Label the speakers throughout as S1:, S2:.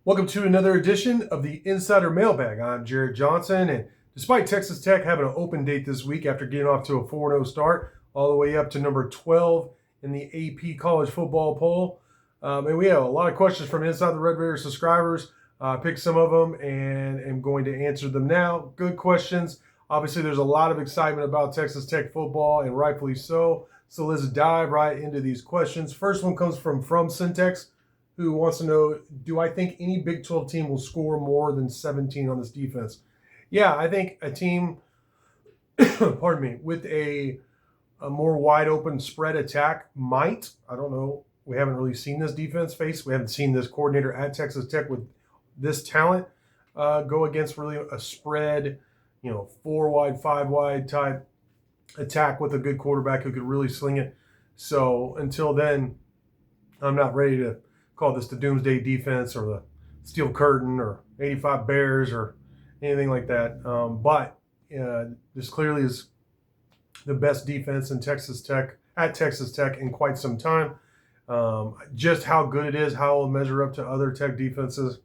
S1: Welcome to another edition of the Insider Mailbag. I'm Jared Johnson, and despite Texas Tech having an open date this week after getting off to a 4-0 start, all the way up to number 12 in the AP College Football Poll, and we have a lot of questions from Inside the Red Raider subscribers. Picked some of them and am going to answer them now. Good questions. Obviously, there's a lot of excitement about Texas Tech football, and rightfully so. So let's dive right into these questions. First one comes from Syntax, who wants to know, do I think any Big 12 team will score more than 17 on this defense? Yeah, I think a team, pardon me, with a more wide open spread attack might. I don't know. We haven't really seen this defense face. We haven't seen this coordinator at Texas Tech with this talent go against really a spread, 4 wide, 5 wide type attack with a good quarterback who could really sling it. So until then, I'm not ready to call this the Doomsday Defense or the Steel Curtain or 85 Bears or anything like that. But this clearly is the best defense in Texas Tech in quite some time. Just how good it is, how it'll measure up to other Tech defenses.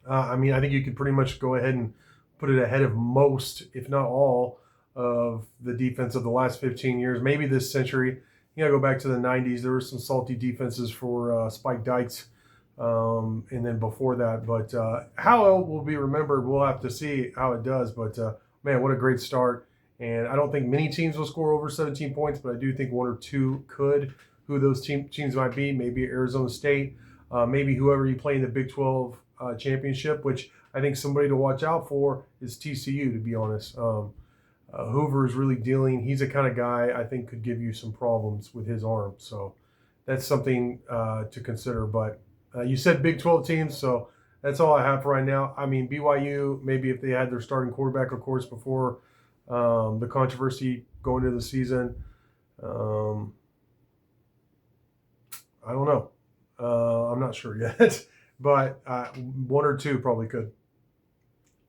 S1: I think you could pretty much go ahead and put it ahead of most, if not all, of the defense of the last 15 years, maybe this century. Go back to the 90s. There were some salty defenses for Spike Dykes, and then before that. But how it will be remembered, we'll have to see how it does. But, man, what a great start. And I don't think many teams will score over 17 points, but I do think one or two could. Who those teams might be, maybe Arizona State, maybe whoever you play in the Big 12 championship, which I think somebody to watch out for is TCU, to be honest. Hoover is really dealing. He's the kind of guy I think could give you some problems with his arm. So that's something to consider. But you said Big 12 teams, so that's all I have for right now. BYU, maybe if they had their starting quarterback, of course, before the controversy going into the season. I don't know. I'm not sure yet. But one or two probably could.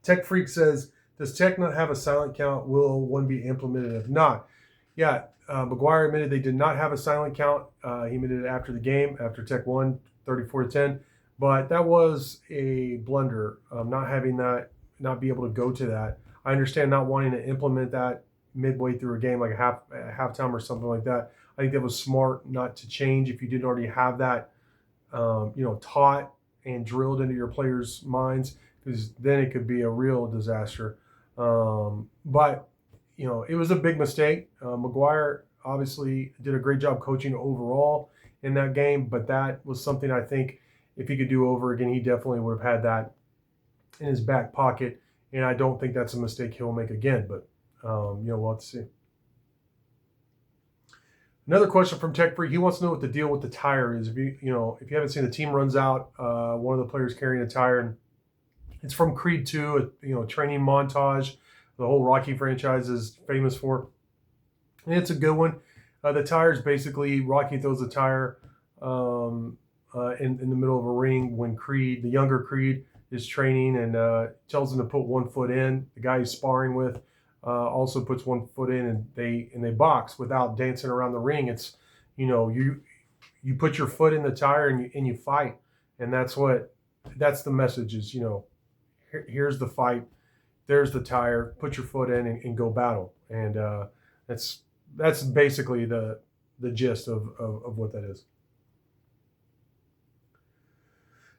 S1: Tech Freak says, does Tech not have a silent count? Will one be implemented? If not, yeah, McGuire admitted they did not have a silent count. He admitted it after the game, after Tech won 34-10. But that was a blunder, not be able to go to that. I understand not wanting to implement that midway through a game, like a halftime or something like that. I think that was smart not to change if you didn't already have that, taught and drilled into your players' minds, because then it could be a real disaster. But it was a big mistake. McGuire obviously did a great job coaching overall in that game, but that was something I think if he could do over again, he definitely would have had that in his back pocket. And I don't think that's a mistake he'll make again, but we'll have to see. Another question from Tech Freak. He wants to know what the deal with the tire is. If you haven't seen, the team runs out, one of the players carrying a tire, and it's from Creed 2, a training montage the whole Rocky franchise is famous for. And it's a good one. The tire is basically Rocky throws a tire in the middle of a ring when Creed, the younger Creed, is training and tells him to put one foot in. The guy he's sparring with also puts one foot in, and they box without dancing around the ring. It's, you put your foot in the tire and you fight. And that's the message is, here's the fight, there's the tire, put your foot in and go battle. And that's basically the gist of what that is.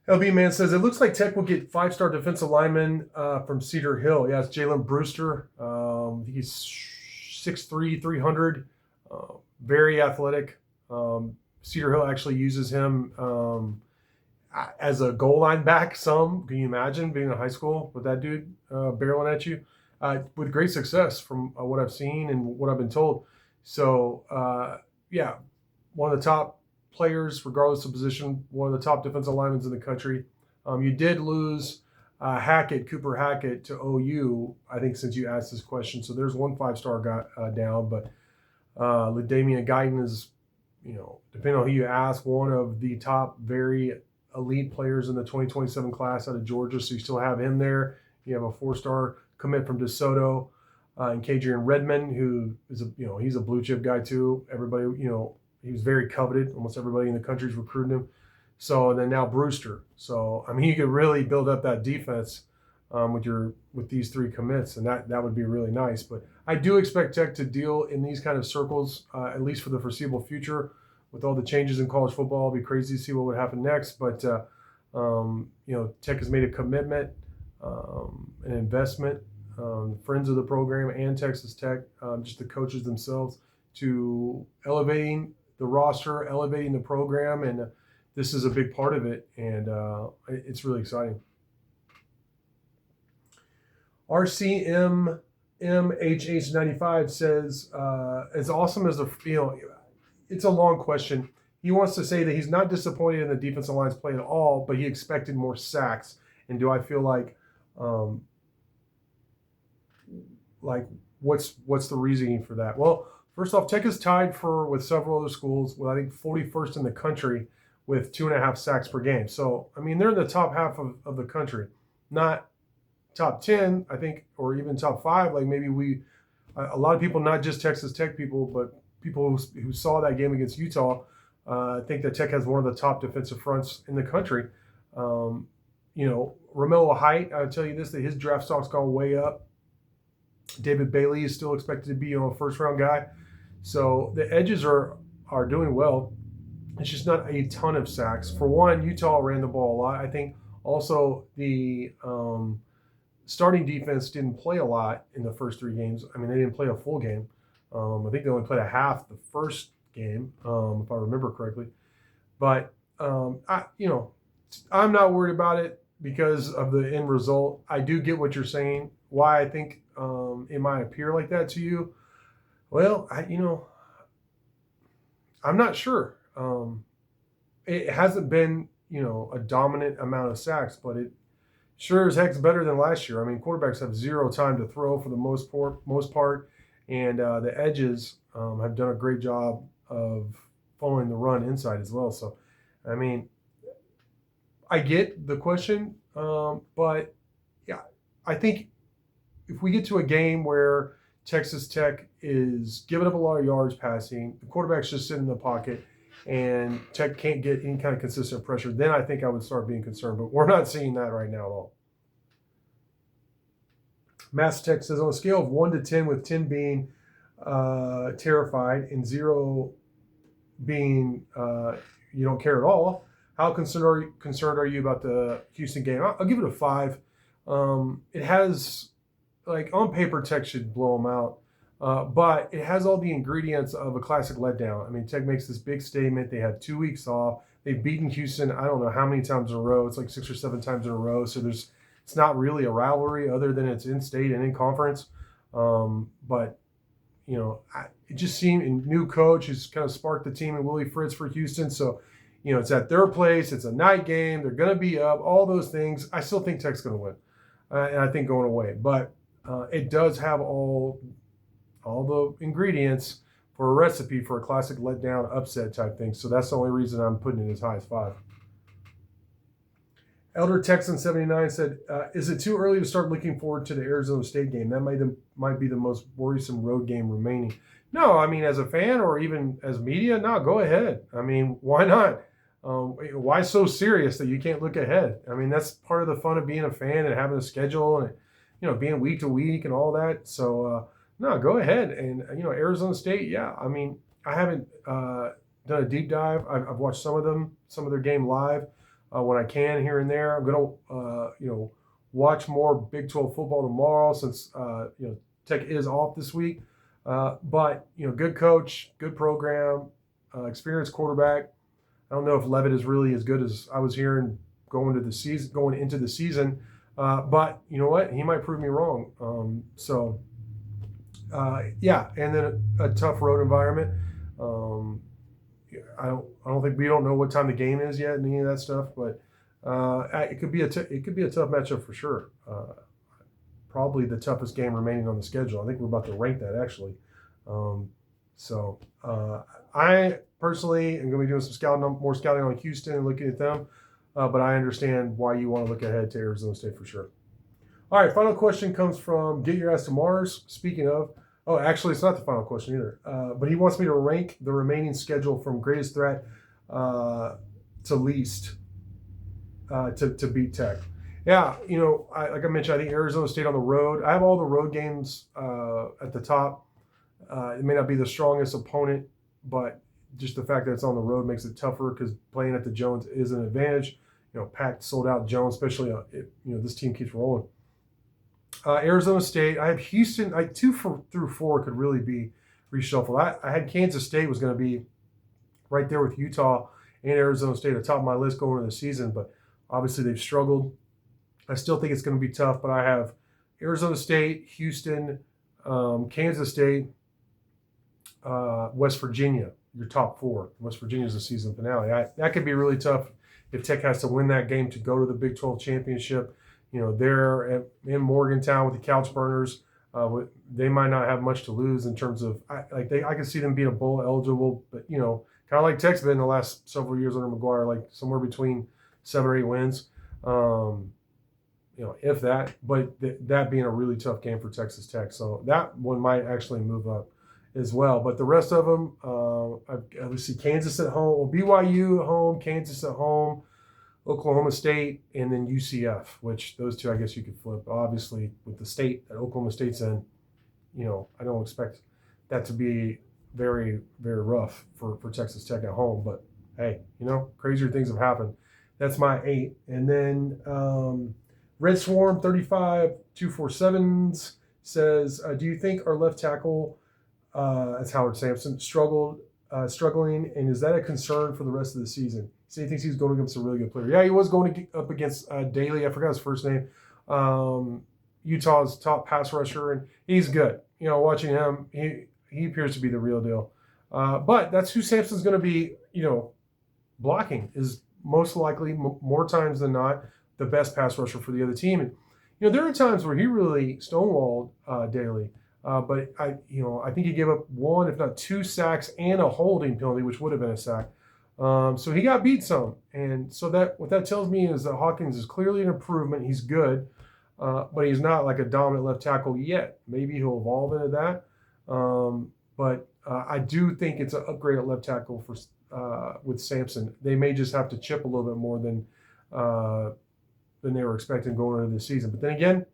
S1: LB Man says, it looks like Tech will get 5-star defensive lineman from Cedar Hill. Yeah, it's Jalen Brewster. He's 6'3", 300, very athletic. Cedar Hill actually uses him as a goal line back some. Can you imagine being in high school with that dude barreling at you? With great success from what I've seen and what I've been told. So, one of the top players, regardless of position, one of the top defensive linemen in the country. You did lose Cooper Hackett to OU, I think, since you asked this question. So there's one 5-star guy down, but LaDainian Guyton is, depending on who you ask, one of the top very elite players in the 2027 class out of Georgia. So you still have him there. You have a 4-star commit from DeSoto, and Kadrian Redmond, who is he's a blue chip guy too. Everybody, he was very coveted. Almost everybody in the country is recruiting him. So then now Brewster. So I mean, you could really build up that defense with these three commits, and that would be really nice. But I do expect Tech to deal in these kind of circles at least for the foreseeable future. With all the changes in college football, it'll be crazy to see what would happen next. But Tech has made a commitment, an investment, friends of the program and Texas Tech, just the coaches themselves, to elevating the roster, elevating the program, and this is a big part of it, and it's really exciting. RCMMHH95 says, as awesome as it's a long question. He wants to say that he's not disappointed in the defensive line's play at all, but he expected more sacks. And do I feel like what's the reasoning for that? Well, first off, Tech is tied with several other schools with, I think, 41st in the country with 2.5 sacks per game. So, I mean, they're in the top half of the country, not top 10, I think, or even top 5. Like maybe a lot of people, not just Texas Tech people, but people who saw that game against Utah, think that Tech has one of the top defensive fronts in the country. Romello Height, I'll tell you this, that his draft stock's gone way up. David Bailey is still expected to be a first-round guy. So the edges are doing well. It's just not a ton of sacks. For one, Utah ran the ball a lot. I think also the starting defense didn't play a lot in the first 3 games. I mean, they didn't play a full game. I think they only played a half the first game, if I remember correctly. But I'm not worried about it because of the end result. I do get what you're saying. Why I think it might appear like that to you. Well, I'm not sure. It hasn't been, a dominant amount of sacks, but it sure as heck's better than last year. I mean, quarterbacks have 0 time to throw for the most part, and the edges have done a great job of following the run inside as well. So, I mean, I get the question, but yeah, I think if we get to a game where Texas Tech is giving up a lot of yards passing, the quarterback's just sitting in the pocket, and Tech can't get any kind of consistent pressure, then I think I would start being concerned. But we're not seeing that right now at all. Mass Tech says, on a scale of 1 to 10, with 10 being terrified and 0 being you don't care at all, how concerned are you about the Houston game? I'll give it a 5. It has, on paper, Tech should blow them out. But it has all the ingredients of a classic letdown. I mean, Tech makes this big statement. They had 2 weeks off. They've beaten Houston, I don't know how many times in a row. It's like 6 or 7 times in a row. So it's not really a rivalry other than it's in-state and in conference. But, it just seemed, and new coach has kind of sparked the team, and Willie Fritz for Houston. So, it's at their place. It's a night game. They're going to be up, all those things. I still think Tech's going to win, and I think going away. But it does have all the ingredients for a recipe for a classic letdown upset type thing. So that's the only reason I'm putting it as high as 5. Elder Texan 79 said, is it too early to start looking forward to the Arizona State game? That might be the most worrisome road game remaining. No, I mean, as a fan or even as media, no, go ahead. I mean, why not? Why so serious that you can't look ahead? I mean, that's part of the fun of being a fan and having a schedule and, being week to week and all that. So, no, go ahead. And, Arizona State, yeah. I mean, I haven't done a deep dive. I've watched some of their game live when I can here and there. I'm going to, watch more Big 12 football tomorrow since, Tech is off this week. But, good coach, good program, experienced quarterback. I don't know if Levitt is really as good as I was hearing going into the season. But you know what? He might prove me wrong. Yeah, and then a tough road environment. I don't think we don't know what time the game is yet and any of that stuff, but it could be a tough matchup for sure. Probably the toughest game remaining on the schedule. I think we're about to rank that actually. I personally am going to be doing more scouting on Houston and looking at them, but I understand why you want to look ahead to Arizona State for sure. All right, final question comes from Get Your Ass to Mars. Speaking of, actually, it's not the final question either. But he wants me to rank the remaining schedule from greatest threat to least to beat Tech. Yeah, like I mentioned, I think Arizona State on the road. I have all the road games at the top. It may not be the strongest opponent, but just the fact that it's on the road makes it tougher because playing at the Jones is an advantage. Packed, sold out Jones, especially if this team keeps rolling. Arizona State. I have Houston. Through 4 could really be reshuffled. I had Kansas State was going to be right there with Utah and Arizona State at the top of my list going into the season, but obviously they've struggled. I still think it's going to be tough, but I have Arizona State, Houston, Kansas State, West Virginia, your top 4. West Virginia's the season finale. That could be really tough if Tech has to win that game to go to the Big 12 championship. They're in Morgantown with the Couch Burners. They might not have much to lose in terms of I can see them being a bowl eligible, but kind of like Tech's been the last several years under McGuire, like somewhere between 7 or 8 wins. If that, but that being a really tough game for Texas Tech. So that one might actually move up as well. But the rest of them, I see Kansas at home, well, BYU at home, Kansas at home, Oklahoma State, and then UCF, which those 2 I guess you could flip. Obviously, with the state that Oklahoma State's in, I don't expect that to be very, very rough for Texas Tech at home. But hey, crazier things have happened. That's my 8. And then Red Swarm 35247s says, do you think our left tackle, that's Howard Sampson, struggling, and is that a concern for the rest of the season? So he thinks he's going against a really good player. Yeah, he was going up against Daly. I forgot his first name. Utah's top pass rusher, and he's good. Watching him, he appears to be the real deal. But that's who Sampson's going to be, blocking is most likely, more times than not, the best pass rusher for the other team. And, there are times where he really stonewalled Daly. But I think he gave up 1, if not 2 sacks and a holding penalty, which would have been a sack. So he got beat some. And so what that tells me is that Hawkins is clearly an improvement. He's good, but he's not like a dominant left tackle yet. Maybe he'll evolve into that. But I do think it's an upgrade at left tackle with Sampson. They may just have to chip a little bit more than they were expecting going into the season. But then again,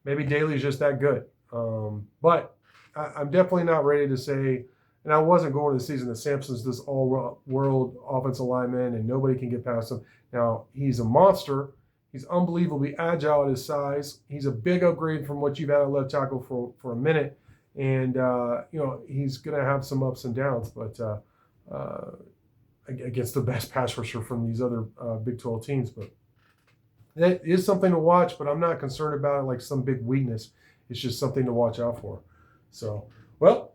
S1: maybe Daly's just that good. But I'm definitely not ready to say, and I wasn't going to the season, that Sampson's this all-world offensive lineman and nobody can get past him. Now, he's a monster. He's unbelievably agile at his size. He's a big upgrade from what you've had at left tackle for a minute. And, he's going to have some ups and downs, but against the best pass rusher from these other Big 12 teams. But that is something to watch, but I'm not concerned about it like some big weakness. It's just something to watch out for. So, well,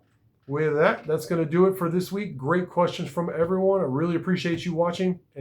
S1: with that, that's going to do it for this week. Great questions from everyone. I really appreciate you watching. And